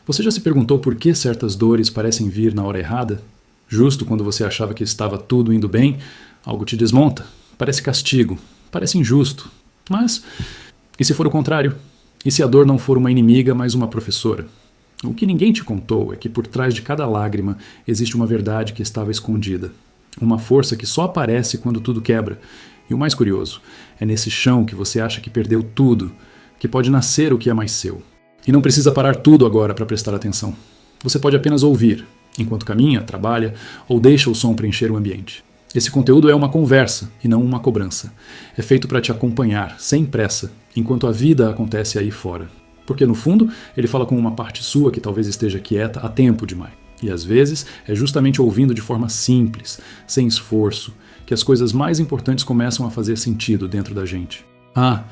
Você já se perguntou por que certas dores parecem vir na hora errada? Justo quando você achava que estava tudo indo bem, algo te desmonta. Parece castigo, parece injusto. Mas, e se for o contrário? E se a dor não for uma inimiga, mas uma professora? O que ninguém te contou é que por trás de cada lágrima existe uma verdade que estava escondida. Uma força que só aparece quando tudo quebra. E o mais curioso, é nesse chão que você acha que perdeu tudo, que pode nascer o que é mais seu. E não precisa parar tudo agora para prestar atenção. Você pode apenas ouvir, enquanto caminha, trabalha ou deixa o som preencher o ambiente. Esse conteúdo é uma conversa e não uma cobrança. É feito para te acompanhar, sem pressa, enquanto a vida acontece aí fora. Porque no fundo, ele fala com uma parte sua que talvez esteja quieta há tempo demais. E às vezes é justamente ouvindo de forma simples, sem esforço, que as coisas mais importantes começam a fazer sentido dentro da gente. Ah,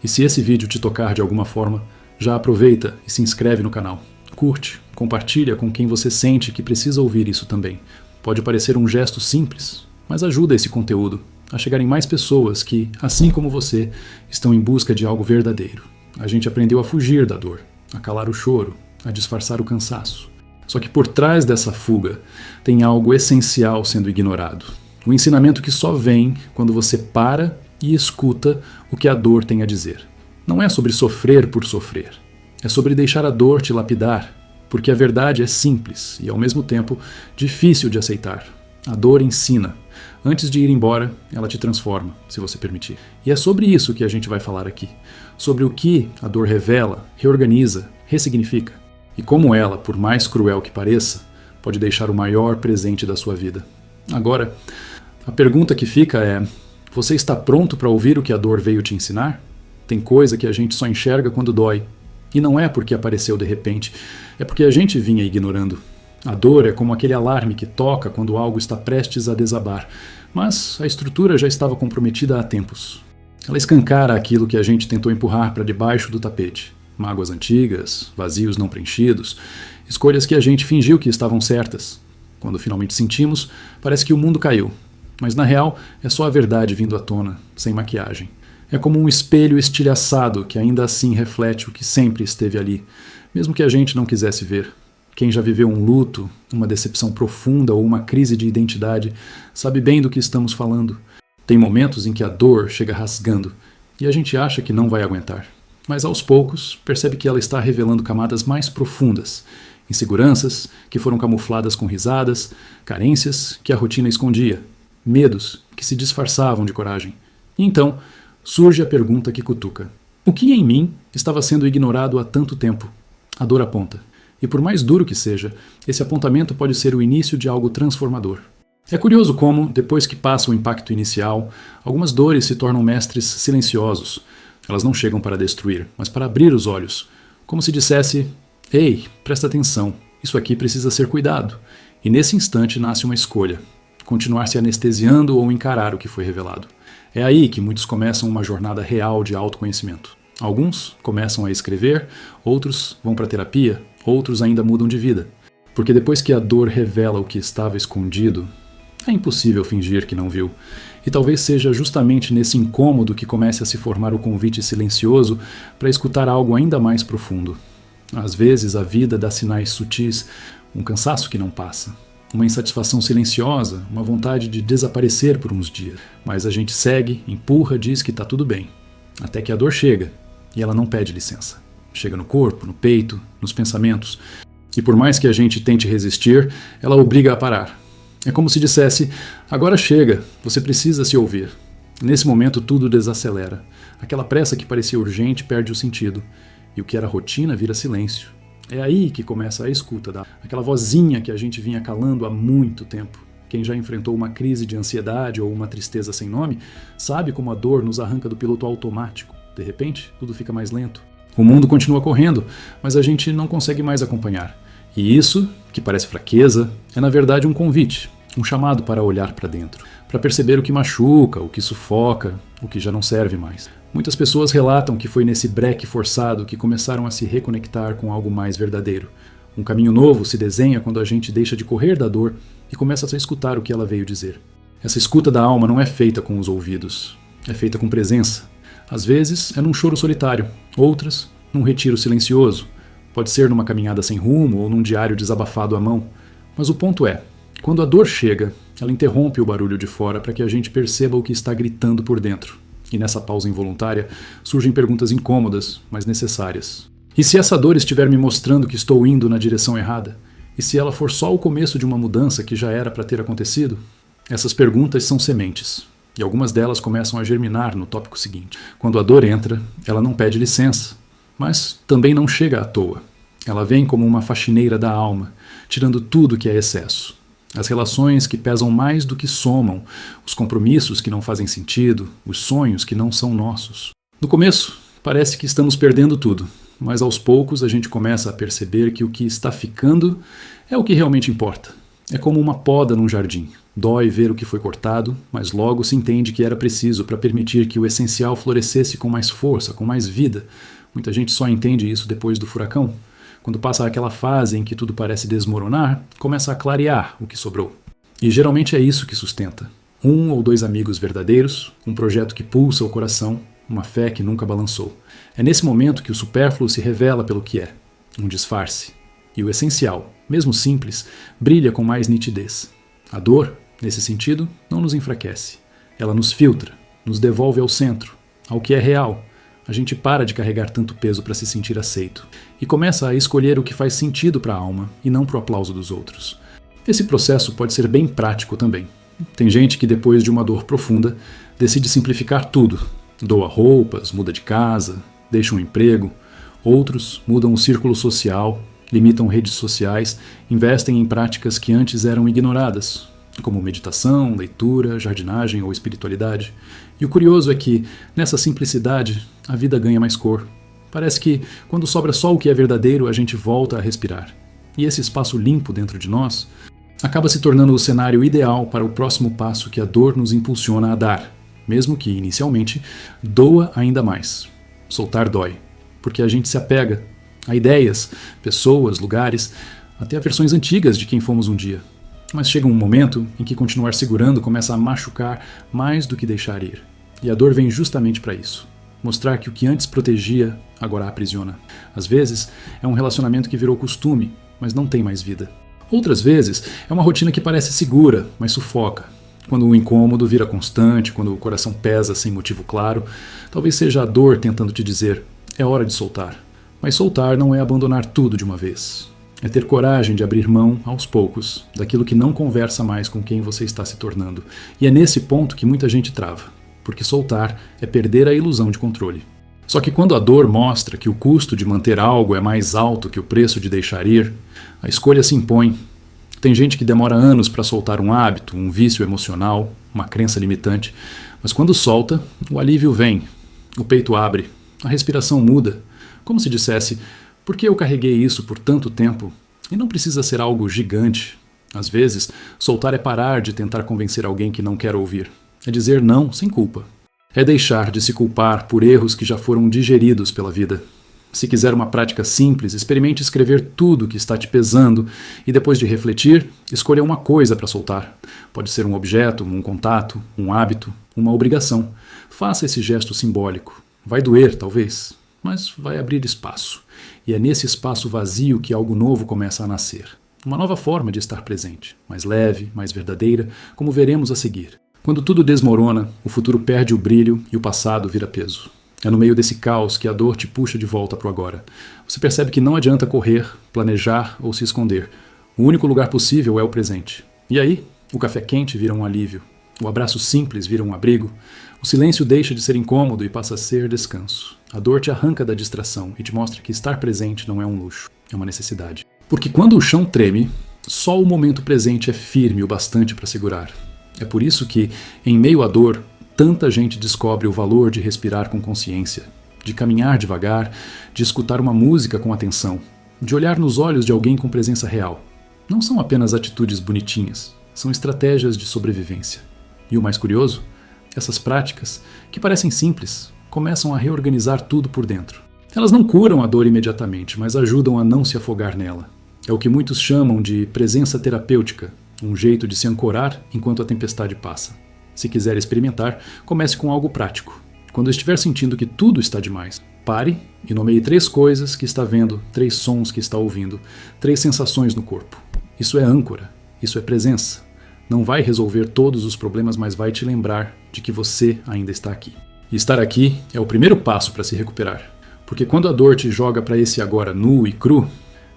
e se esse vídeo te tocar de alguma forma, já aproveita e se inscreve no canal. Curte, compartilha com quem você sente que precisa ouvir isso também. Pode parecer um gesto simples, mas ajuda esse conteúdo a chegar em mais pessoas que, assim como você, estão em busca de algo verdadeiro. A gente aprendeu a fugir da dor, a calar o choro, a disfarçar o cansaço. Só que por trás dessa fuga tem algo essencial sendo ignorado. Um ensinamento que só vem quando você para e escuta o que a dor tem a dizer. Não é sobre sofrer por sofrer. É sobre deixar a dor te lapidar, porque a verdade é simples e, ao mesmo tempo, difícil de aceitar. A dor ensina. Antes de ir embora, ela te transforma, se você permitir. E é sobre isso que a gente vai falar aqui. Sobre o que a dor revela, reorganiza, ressignifica. E como ela, por mais cruel que pareça, pode deixar o maior presente da sua vida. Agora, a pergunta que fica é: você está pronto para ouvir o que a dor veio te ensinar? Tem coisa que a gente só enxerga quando dói. E não é porque apareceu de repente, é porque a gente vinha ignorando. A dor é como aquele alarme que toca quando algo está prestes a desabar, mas a estrutura já estava comprometida há tempos. Ela escancara aquilo que a gente tentou empurrar para debaixo do tapete. Mágoas antigas, vazios não preenchidos, escolhas que a gente fingiu que estavam certas. Quando finalmente sentimos, parece que o mundo caiu. Mas na real, é só a verdade vindo à tona, sem maquiagem. É como um espelho estilhaçado que ainda assim reflete o que sempre esteve ali, mesmo que a gente não quisesse ver. Quem já viveu um luto, uma decepção profunda ou uma crise de identidade, sabe bem do que estamos falando. Tem momentos em que a dor chega rasgando e a gente acha que não vai aguentar. Mas aos poucos, percebe que ela está revelando camadas mais profundas, inseguranças que foram camufladas com risadas, carências que a rotina escondia, medos que se disfarçavam de coragem. E então, surge a pergunta que cutuca. O que em mim estava sendo ignorado há tanto tempo? A dor aponta. E por mais duro que seja, esse apontamento pode ser o início de algo transformador. É curioso como, depois que passa o impacto inicial, algumas dores se tornam mestres silenciosos. Elas não chegam para destruir, mas para abrir os olhos. Como se dissesse: ei, presta atenção, isso aqui precisa ser cuidado. E nesse instante nasce uma escolha: continuar se anestesiando ou encarar o que foi revelado. É aí que muitos começam uma jornada real de autoconhecimento. Alguns começam a escrever, outros vão para a terapia, outros ainda mudam de vida. Porque depois que a dor revela o que estava escondido, é impossível fingir que não viu. E talvez seja justamente nesse incômodo que comece a se formar o convite silencioso para escutar algo ainda mais profundo. Às vezes a vida dá sinais sutis, um cansaço que não passa, uma insatisfação silenciosa, uma vontade de desaparecer por uns dias. Mas a gente segue, empurra, diz que está tudo bem. Até que a dor chega, e ela não pede licença. Chega no corpo, no peito, nos pensamentos. E por mais que a gente tente resistir, ela obriga a parar. É como se dissesse: agora chega, você precisa se ouvir. Nesse momento tudo desacelera. Aquela pressa que parecia urgente perde o sentido. E o que era rotina vira silêncio. É aí que começa a escuta aquela vozinha que a gente vinha calando há muito tempo. Quem já enfrentou uma crise de ansiedade ou uma tristeza sem nome, sabe como a dor nos arranca do piloto automático. De repente, tudo fica mais lento. O mundo continua correndo, mas a gente não consegue mais acompanhar. E isso, que parece fraqueza, é na verdade um convite, um chamado para olhar para dentro, para perceber o que machuca, o que sufoca, o que já não serve mais. Muitas pessoas relatam que foi nesse breque forçado que começaram a se reconectar com algo mais verdadeiro. Um caminho novo se desenha quando a gente deixa de correr da dor e começa a escutar o que ela veio dizer. Essa escuta da alma não é feita com os ouvidos, é feita com presença. Às vezes é num choro solitário, outras num retiro silencioso, Pode ser numa caminhada sem rumo ou num diário desabafado à mão. Mas o ponto é, quando a dor chega, ela interrompe o barulho de fora para que a gente perceba o que está gritando por dentro. E nessa pausa involuntária, surgem perguntas incômodas, mas necessárias. E se essa dor estiver me mostrando que estou indo na direção errada? E se ela for só o começo de uma mudança que já era para ter acontecido? Essas perguntas são sementes, e algumas delas começam a germinar no tópico seguinte. Quando a dor entra, ela não pede licença, mas também não chega à toa. Ela vem como uma faxineira da alma, tirando tudo que é excesso. As relações que pesam mais do que somam, os compromissos que não fazem sentido, os sonhos que não são nossos. No começo, parece que estamos perdendo tudo, mas aos poucos a gente começa a perceber que o que está ficando é o que realmente importa. É como uma poda num jardim. Dói ver o que foi cortado, mas logo se entende que era preciso para permitir que o essencial florescesse com mais força, com mais vida. Muita gente só entende isso depois do furacão. Quando passa aquela fase em que tudo parece desmoronar, começa a clarear o que sobrou. E geralmente é isso que sustenta. 1 ou 2 amigos verdadeiros, um projeto que pulsa o coração, uma fé que nunca balançou. É nesse momento que o supérfluo se revela pelo que é, um disfarce. E o essencial, mesmo simples, brilha com mais nitidez. A dor, nesse sentido, não nos enfraquece. Ela nos filtra, nos devolve ao centro, ao que é real. A gente para de carregar tanto peso para se sentir aceito e começa a escolher o que faz sentido para a alma e não para o aplauso dos outros. Esse processo pode ser bem prático também. Tem gente que depois de uma dor profunda decide simplificar tudo. Doa roupas, muda de casa, deixa um emprego. Outros mudam o círculo social, limitam redes sociais, investem em práticas que antes eram ignoradas, como meditação, leitura, jardinagem ou espiritualidade. E o curioso é que, nessa simplicidade, a vida ganha mais cor. Parece que, quando sobra só o que é verdadeiro, a gente volta a respirar. E esse espaço limpo dentro de nós acaba se tornando o cenário ideal para o próximo passo que a dor nos impulsiona a dar, mesmo que, inicialmente, doa ainda mais. Soltar dói, porque a gente se apega a ideias, pessoas, lugares, até a versões antigas de quem fomos um dia. Mas chega um momento em que continuar segurando começa a machucar mais do que deixar ir. E a dor vem justamente para isso. Mostrar que o que antes protegia, agora aprisiona. Às vezes, é um relacionamento que virou costume, mas não tem mais vida. Outras vezes, é uma rotina que parece segura, mas sufoca. Quando o incômodo vira constante, quando o coração pesa sem motivo claro, talvez seja a dor tentando te dizer, é hora de soltar. Mas soltar não é abandonar tudo de uma vez. É ter coragem de abrir mão, aos poucos, daquilo que não conversa mais com quem você está se tornando. E é nesse ponto que muita gente trava, porque soltar é perder a ilusão de controle. Só que quando a dor mostra que o custo de manter algo é mais alto que o preço de deixar ir, a escolha se impõe. Tem gente que demora anos para soltar um hábito, um vício emocional, uma crença limitante, mas quando solta, o alívio vem, o peito abre, a respiração muda, como se dissesse, por que eu carreguei isso por tanto tempo? E não precisa ser algo gigante. Às vezes, soltar é parar de tentar convencer alguém que não quer ouvir. É dizer não sem culpa. É deixar de se culpar por erros que já foram digeridos pela vida. Se quiser uma prática simples, experimente escrever tudo que está te pesando e depois de refletir, escolha uma coisa para soltar. Pode ser um objeto, um contato, um hábito, uma obrigação. Faça esse gesto simbólico. Vai doer, talvez, mas vai abrir espaço. E é nesse espaço vazio que algo novo começa a nascer. Uma nova forma de estar presente, mais leve, mais verdadeira, como veremos a seguir. Quando tudo desmorona, o futuro perde o brilho e o passado vira peso. É no meio desse caos que a dor te puxa de volta para o agora. Você percebe que não adianta correr, planejar ou se esconder. O único lugar possível é o presente. E aí, o café quente vira um alívio. O abraço simples vira um abrigo. O silêncio deixa de ser incômodo e passa a ser descanso. A dor te arranca da distração e te mostra que estar presente não é um luxo, é uma necessidade. Porque quando o chão treme, só o momento presente é firme o bastante para segurar. É por isso que, em meio à dor, tanta gente descobre o valor de respirar com consciência, de caminhar devagar, de escutar uma música com atenção, de olhar nos olhos de alguém com presença real. Não são apenas atitudes bonitinhas, são estratégias de sobrevivência. E o mais curioso, essas práticas, que parecem simples, começam a reorganizar tudo por dentro. Elas não curam a dor imediatamente, mas ajudam a não se afogar nela. É o que muitos chamam de presença terapêutica, um jeito de se ancorar enquanto a tempestade passa. Se quiser experimentar, comece com algo prático. Quando estiver sentindo que tudo está demais, Pare e nomeie 3 coisas que está vendo, 3 sons que está ouvindo, 3 sensações no corpo. Isso é âncora, isso é presença. Não vai resolver todos os problemas, mas vai te lembrar de que você ainda está aqui. E estar aqui é o primeiro passo para se recuperar. Porque quando a dor te joga para esse agora nu e cru,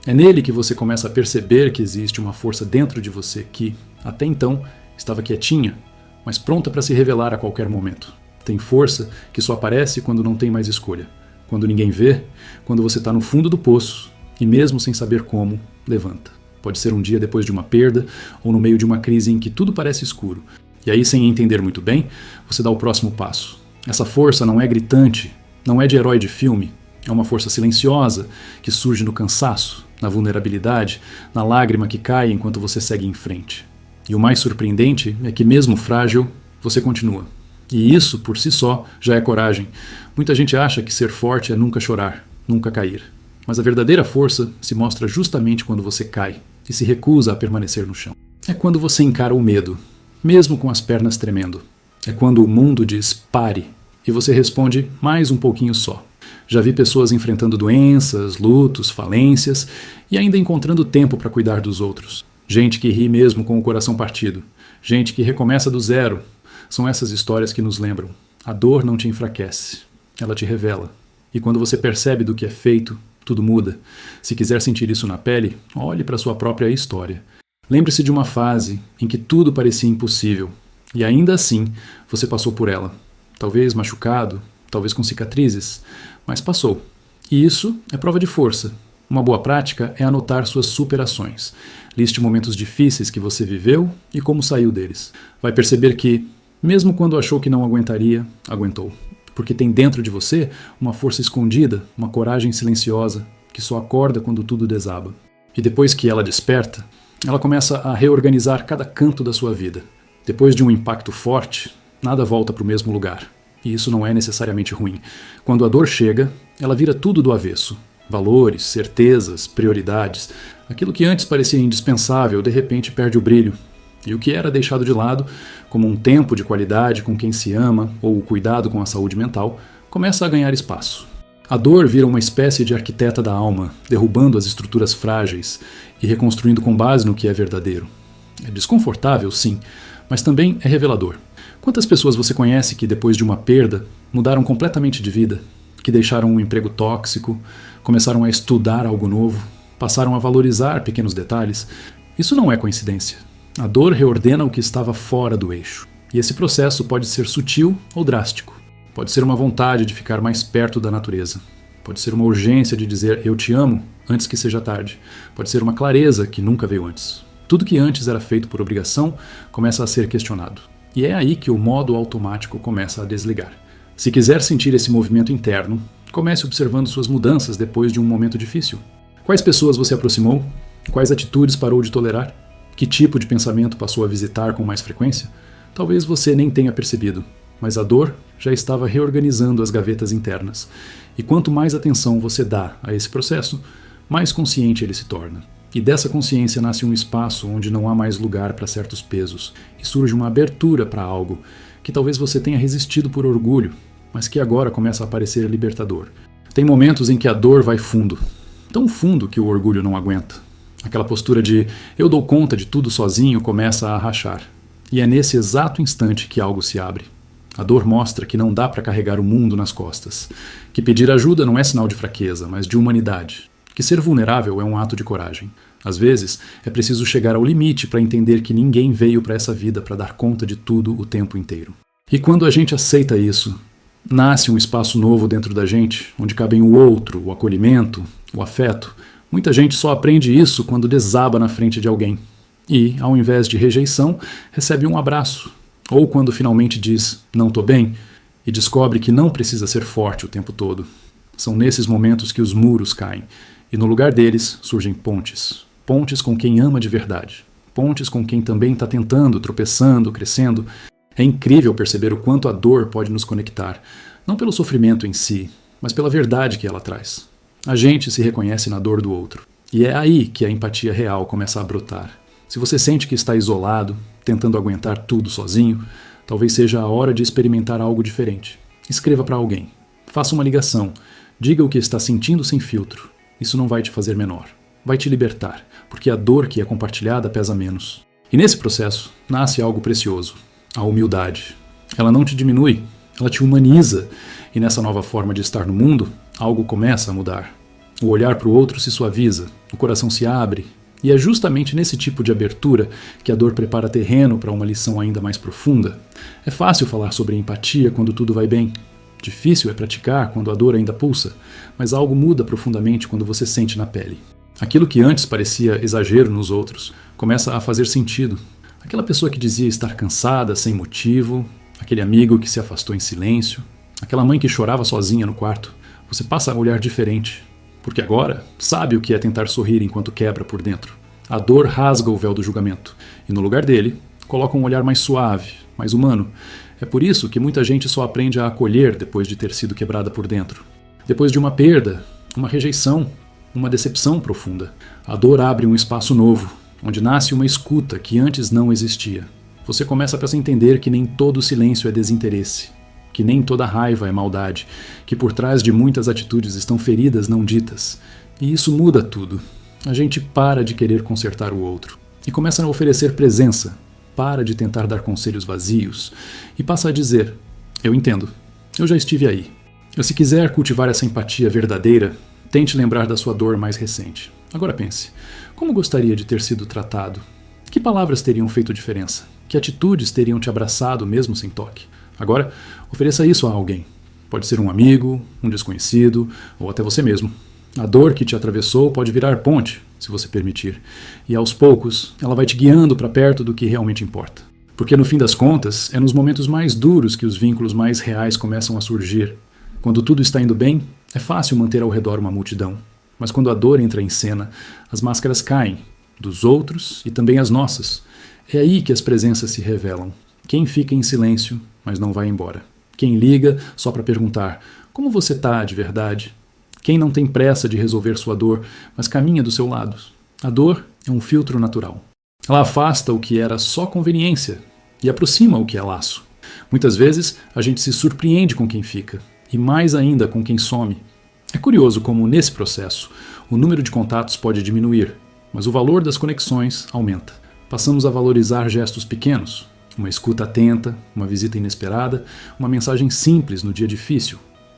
é nele que você começa a perceber que existe uma força dentro de você que, até então, estava quietinha, mas pronta para se revelar a qualquer momento. Tem força que só aparece quando não tem mais escolha. Quando ninguém vê, quando você está no fundo do poço e mesmo sem saber como, levanta. Pode ser um dia depois de uma perda ou no meio de uma crise em que tudo parece escuro. E aí, sem entender muito bem, você dá o próximo passo. Essa força não é gritante, não é de herói de filme. É uma força silenciosa que surge no cansaço, na vulnerabilidade, na lágrima que cai enquanto você segue em frente. E o mais surpreendente é que mesmo frágil, você continua. E isso, por si só, já é coragem. Muita gente acha que ser forte é nunca chorar, nunca cair. Mas a verdadeira força se mostra justamente quando você cai e se recusa a permanecer no chão. É quando você encara o medo, mesmo com as pernas tremendo. É quando o mundo diz pare e você responde mais um pouquinho só. Já vi pessoas enfrentando doenças, lutos, falências e ainda encontrando tempo para cuidar dos outros. Gente que ri mesmo com o coração partido. Gente que recomeça do zero. São essas histórias que nos lembram. A dor não te enfraquece, ela te revela. E quando você percebe do que é feito, tudo muda. Se quiser sentir isso na pele, olhe para sua própria história. Lembre-se de uma fase em que tudo parecia impossível. E ainda assim, você passou por ela. Talvez machucado, talvez com cicatrizes, mas passou. E isso é prova de força. Uma boa prática é anotar suas superações. Liste momentos difíceis que você viveu e como saiu deles. Vai perceber que, mesmo quando achou que não aguentaria, aguentou. Porque tem dentro de você uma força escondida, uma coragem silenciosa, que só acorda quando tudo desaba. E depois que ela desperta, ela começa a reorganizar cada canto da sua vida. Depois de um impacto forte, nada volta para o mesmo lugar. E isso não é necessariamente ruim. Quando a dor chega, ela vira tudo do avesso. Valores, certezas, prioridades. Aquilo que antes parecia indispensável, de repente perde o brilho. E o que era deixado de lado, como um tempo de qualidade com quem se ama ou o cuidado com a saúde mental, começa a ganhar espaço. A dor vira uma espécie de arquiteta da alma, derrubando as estruturas frágeis e reconstruindo com base no que é verdadeiro. É desconfortável, sim, mas também é revelador. Quantas pessoas você conhece que, depois de uma perda, mudaram completamente de vida? Que deixaram um emprego tóxico, começaram a estudar algo novo, passaram a valorizar pequenos detalhes? Isso não é coincidência. A dor reordena o que estava fora do eixo. E esse processo pode ser sutil ou drástico. Pode ser uma vontade de ficar mais perto da natureza. Pode ser uma urgência de dizer eu te amo antes que seja tarde. Pode ser uma clareza que nunca veio antes. Tudo que antes era feito por obrigação começa a ser questionado. E é aí que o modo automático começa a desligar. Se quiser sentir esse movimento interno, comece observando suas mudanças depois de um momento difícil. Quais pessoas você aproximou? Quais atitudes parou de tolerar? Que tipo de pensamento passou a visitar com mais frequência? Talvez você nem tenha percebido, mas a dor já estava reorganizando as gavetas internas. E quanto mais atenção você dá a esse processo, mais consciente ele se torna. E dessa consciência nasce um espaço onde não há mais lugar para certos pesos, e surge uma abertura para algo que talvez você tenha resistido por orgulho, mas que agora começa a parecer libertador. Tem momentos em que a dor vai fundo, tão fundo que o orgulho não aguenta. Aquela postura de eu dou conta de tudo sozinho começa a rachar. E é nesse exato instante que algo se abre. A dor mostra que não dá para carregar o mundo nas costas. Que pedir ajuda não é sinal de fraqueza, mas de humanidade. Que ser vulnerável é um ato de coragem. Às vezes, é preciso chegar ao limite para entender que ninguém veio para essa vida para dar conta de tudo o tempo inteiro. E quando a gente aceita isso, nasce um espaço novo dentro da gente, onde cabem o outro, o acolhimento, o afeto. Muita gente só aprende isso quando desaba na frente de alguém. E, ao invés de rejeição, recebe um abraço. Ou quando finalmente diz, não tô bem, e descobre que não precisa ser forte o tempo todo. São nesses momentos que os muros caem, e no lugar deles surgem pontes. Pontes com quem ama de verdade. Pontes com quem também está tentando, tropeçando, crescendo. É incrível perceber o quanto a dor pode nos conectar, não pelo sofrimento em si, mas pela verdade que ela traz. A gente se reconhece na dor do outro. E é aí que a empatia real começa a brotar. Se você sente que está isolado, tentando aguentar tudo sozinho, talvez seja a hora de experimentar algo diferente. Escreva para alguém. Faça uma ligação. Diga o que está sentindo sem filtro. Isso não vai te fazer menor. Vai te libertar, porque a dor que é compartilhada pesa menos. E nesse processo nasce algo precioso, a humildade. Ela não te diminui, ela te humaniza. E nessa nova forma de estar no mundo, algo começa a mudar. O olhar para o outro se suaviza, o coração se abre. E é justamente nesse tipo de abertura que a dor prepara terreno para uma lição ainda mais profunda. É fácil falar sobre empatia quando tudo vai bem. Difícil é praticar quando a dor ainda pulsa, mas algo muda profundamente quando você sente na pele. Aquilo que antes parecia exagero nos outros começa a fazer sentido. Aquela pessoa que dizia estar cansada, sem motivo, aquele amigo que se afastou em silêncio, aquela mãe que chorava sozinha no quarto, você passa a olhar diferente. Porque agora sabe o que é tentar sorrir enquanto quebra por dentro. A dor rasga o véu do julgamento e no lugar dele coloca um olhar mais suave, mais humano. É por isso que muita gente só aprende a acolher depois de ter sido quebrada por dentro. Depois de uma perda, uma rejeição, uma decepção profunda. A dor abre um espaço novo, onde nasce uma escuta que antes não existia. Você começa a entender que nem todo silêncio é desinteresse, que nem toda raiva é maldade, que por trás de muitas atitudes estão feridas não ditas. E isso muda tudo. A gente para de querer consertar o outro e começa a oferecer presença, para de tentar dar conselhos vazios e passa a dizer: eu entendo, eu já estive aí. E se quiser cultivar essa empatia verdadeira, tente lembrar da sua dor mais recente. Agora pense, como gostaria de ter sido tratado? Que palavras teriam feito diferença? Que atitudes teriam te abraçado mesmo sem toque? Agora, ofereça isso a alguém. Pode ser um amigo, um desconhecido ou até você mesmo. A dor que te atravessou pode virar ponte, se você permitir. E aos poucos, ela vai te guiando para perto do que realmente importa. Porque no fim das contas, é nos momentos mais duros que os vínculos mais reais começam a surgir. Quando tudo está indo bem, é fácil manter ao redor uma multidão. Mas quando a dor entra em cena, as máscaras caem, dos outros e também as nossas. É aí que as presenças se revelam. Quem fica em silêncio, mas não vai embora. Quem liga só para perguntar: como você está de verdade? Quem não tem pressa de resolver sua dor, mas caminha do seu lado. A dor é um filtro natural. Ela afasta o que era só conveniência e aproxima o que é laço. Muitas vezes a gente se surpreende com quem fica, e mais ainda com quem some. É curioso como, nesse processo, o número de contatos pode diminuir, mas o valor das conexões aumenta. Passamos a valorizar gestos pequenos, uma escuta atenta, uma visita inesperada, uma mensagem simples no dia difícil.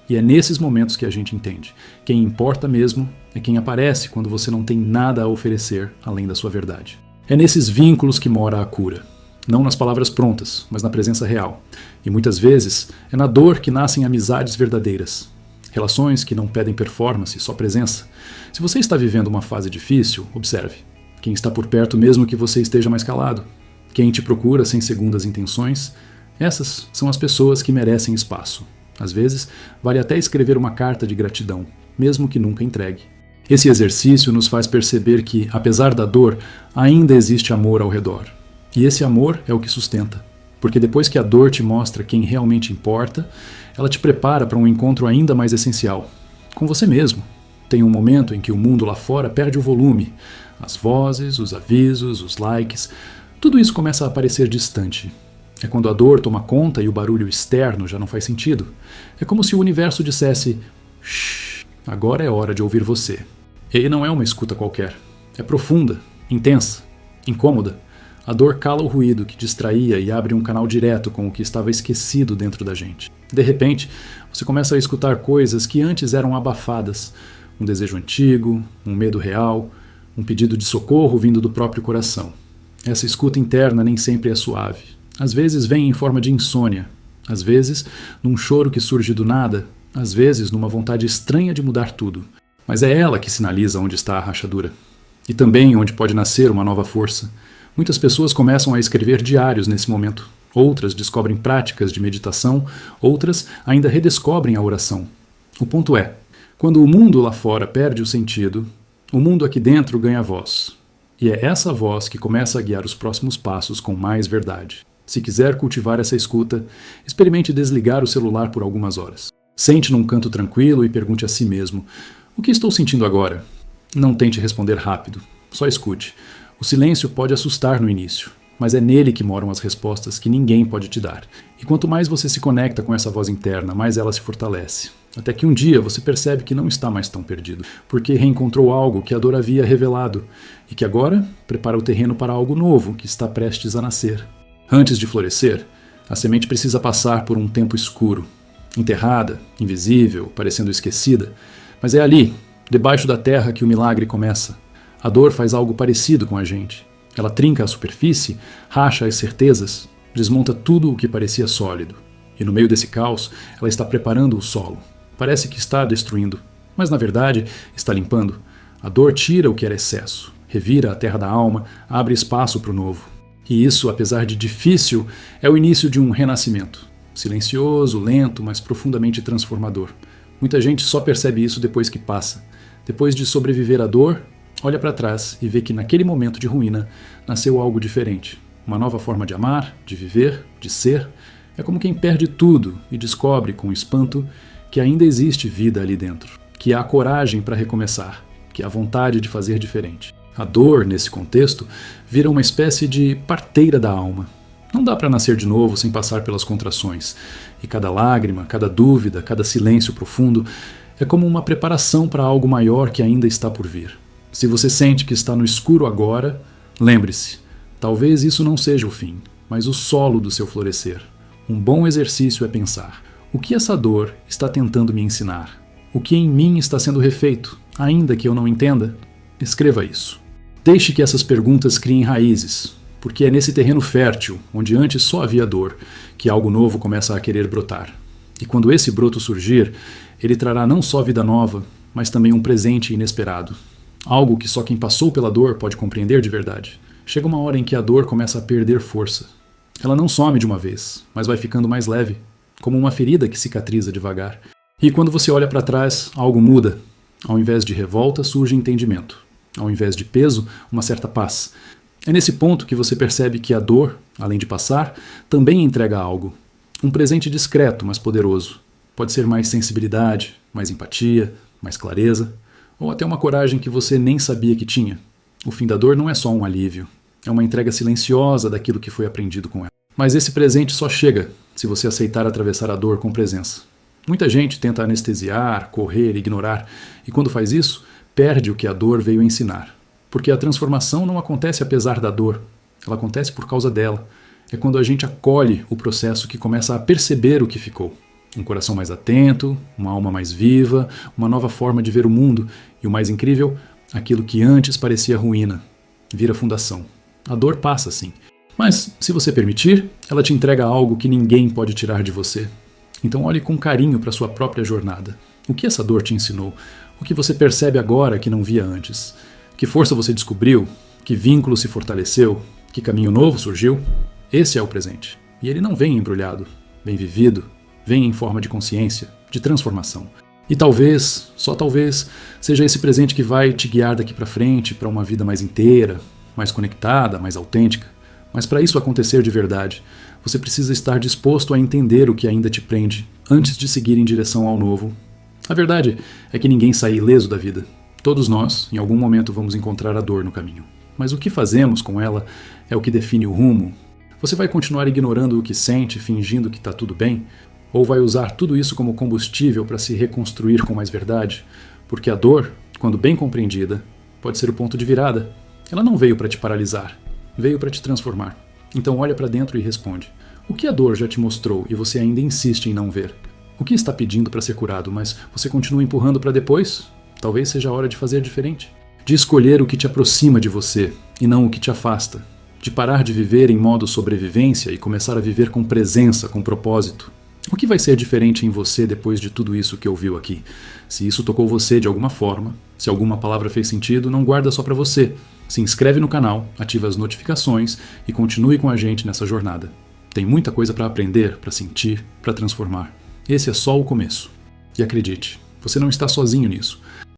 E é nesses momentos que a gente entende. Quem importa mesmo é quem aparece quando você não tem nada a oferecer além da sua verdade. É nesses vínculos que mora a cura. Não nas palavras prontas, mas na presença real. E muitas vezes é na dor que nascem amizades verdadeiras. Relações que não pedem performance, só presença. Se você está vivendo uma fase difícil, observe. Quem está por perto mesmo que você esteja mais calado. Quem te procura sem segundas intenções. Essas são as pessoas que merecem espaço. Às vezes, vale até escrever uma carta de gratidão, mesmo que nunca entregue. Esse exercício nos faz perceber que, apesar da dor, ainda existe amor ao redor. E esse amor é o que sustenta. Porque depois que a dor te mostra quem realmente importa, ela te prepara para um encontro ainda mais essencial, com você mesmo. Tem um momento em que o mundo lá fora perde o volume. As vozes, os avisos, os likes, tudo isso começa a parecer distante. É quando a dor toma conta e o barulho externo já não faz sentido. É como se o universo dissesse: shh, agora é hora de ouvir você. E não é uma escuta qualquer. É profunda, intensa, incômoda. A dor cala o ruído que distraía e abre um canal direto com o que estava esquecido dentro da gente. De repente, você começa a escutar coisas que antes eram abafadas. Um desejo antigo, um medo real, um pedido de socorro vindo do próprio coração. Essa escuta interna nem sempre é suave. Às vezes vem em forma de insônia, às vezes num choro que surge do nada, às vezes numa vontade estranha de mudar tudo. Mas é ela que sinaliza onde está a rachadura. E também onde pode nascer uma nova força. Muitas pessoas começam a escrever diários nesse momento. Outras descobrem práticas de meditação, outras ainda redescobrem a oração. O ponto é, quando o mundo lá fora perde o sentido, o mundo aqui dentro ganha voz. E é essa voz que começa a guiar os próximos passos com mais verdade. Se quiser cultivar essa escuta, experimente desligar o celular por algumas horas. Sente num canto tranquilo e pergunte a si mesmo: o que estou sentindo agora? Não tente responder rápido, só escute. O silêncio pode assustar no início, mas é nele que moram as respostas que ninguém pode te dar. E quanto mais você se conecta com essa voz interna, mais ela se fortalece. Até que um dia você percebe que não está mais tão perdido, porque reencontrou algo que a dor havia revelado e que agora prepara o terreno para algo novo que está prestes a nascer. Antes de florescer, a semente precisa passar por um tempo escuro, enterrada, invisível, parecendo esquecida, mas é ali, debaixo da terra, que o milagre começa. A dor faz algo parecido com a gente. Ela trinca a superfície, racha as certezas, desmonta tudo o que parecia sólido. E no meio desse caos, ela está preparando o solo. Parece que está destruindo, mas na verdade está limpando. A dor tira o que era excesso, revira a terra da alma, abre espaço para o novo. E isso, apesar de difícil, é o início de um renascimento. Silencioso, lento, mas profundamente transformador. Muita gente só percebe isso depois que passa. Depois de sobreviver à dor, olha para trás e vê que naquele momento de ruína nasceu algo diferente. Uma nova forma de amar, de viver, de ser. É como quem perde tudo e descobre, com espanto, que ainda existe vida ali dentro, que há coragem para recomeçar, que há vontade de fazer diferente. A dor, nesse contexto, vira uma espécie de parteira da alma. Não dá para nascer de novo sem passar pelas contrações, e cada lágrima, cada dúvida, cada silêncio profundo é como uma preparação para algo maior que ainda está por vir. Se você sente que está no escuro agora, lembre-se, talvez isso não seja o fim, mas o solo do seu florescer. Um bom exercício é pensar: o que essa dor está tentando me ensinar? O que em mim está sendo refeito, ainda que eu não entenda? Escreva isso. Deixe que essas perguntas criem raízes, porque é nesse terreno fértil, onde antes só havia dor, que algo novo começa a querer brotar. E quando esse broto surgir, ele trará não só vida nova, mas também um presente inesperado. Algo que só quem passou pela dor pode compreender de verdade. Chega uma hora em que a dor começa a perder força. Ela não some de uma vez, mas vai ficando mais leve, como uma ferida que cicatriza devagar. E quando você olha para trás, algo muda. Ao invés de revolta, surge entendimento. Ao invés de peso, uma certa paz. É nesse ponto que você percebe que a dor, além de passar, também entrega algo. Um presente discreto, mas poderoso. Pode ser mais sensibilidade, mais empatia, mais clareza, ou até uma coragem que você nem sabia que tinha. O fim da dor não é só um alívio. É uma entrega silenciosa daquilo que foi aprendido com ela. Mas esse presente só chega se você aceitar atravessar a dor com presença. Muita gente tenta anestesiar, correr, ignorar, e quando faz isso, perde o que a dor veio ensinar. Porque a transformação não acontece apesar da dor, ela acontece por causa dela. É quando a gente acolhe o processo que começa a perceber o que ficou. Um coração mais atento, uma alma mais viva, uma nova forma de ver o mundo e, o mais incrível, aquilo que antes parecia ruína, vira fundação. A dor passa, sim. Mas, se você permitir, ela te entrega algo que ninguém pode tirar de você. Então olhe com carinho para a sua própria jornada. O que essa dor te ensinou? O que você percebe agora que não via antes? Que força você descobriu? Que vínculo se fortaleceu? Que caminho novo surgiu? Esse é o presente. E ele não vem embrulhado, vem vivido, vem em forma de consciência, de transformação. E talvez, só talvez, seja esse presente que vai te guiar daqui para frente para uma vida mais inteira, mais conectada, mais autêntica. Mas para isso acontecer de verdade, você precisa estar disposto a entender o que ainda te prende antes de seguir em direção ao novo. A verdade é que ninguém sai ileso da vida. Todos nós, em algum momento, vamos encontrar a dor no caminho. Mas o que fazemos com ela é o que define o rumo. Você vai continuar ignorando o que sente, fingindo que está tudo bem? Ou vai usar tudo isso como combustível para se reconstruir com mais verdade? Porque a dor, quando bem compreendida, pode ser o ponto de virada. Ela não veio para te paralisar, veio para te transformar. Então olha para dentro e responde. O que a dor já te mostrou e você ainda insiste em não ver? O que está pedindo para ser curado, mas você continua empurrando para depois? Talvez seja a hora de fazer diferente. De escolher o que te aproxima de você e não o que te afasta. De parar de viver em modo sobrevivência e começar a viver com presença, com propósito. O que vai ser diferente em você depois de tudo isso que ouviu aqui? Se isso tocou você de alguma forma, se alguma palavra fez sentido, não guarda só para você. Se inscreve no canal, ativa as notificações e continue com a gente nessa jornada. Tem muita coisa para aprender, para sentir, para transformar. Esse é só o começo. E acredite, você não está sozinho nisso.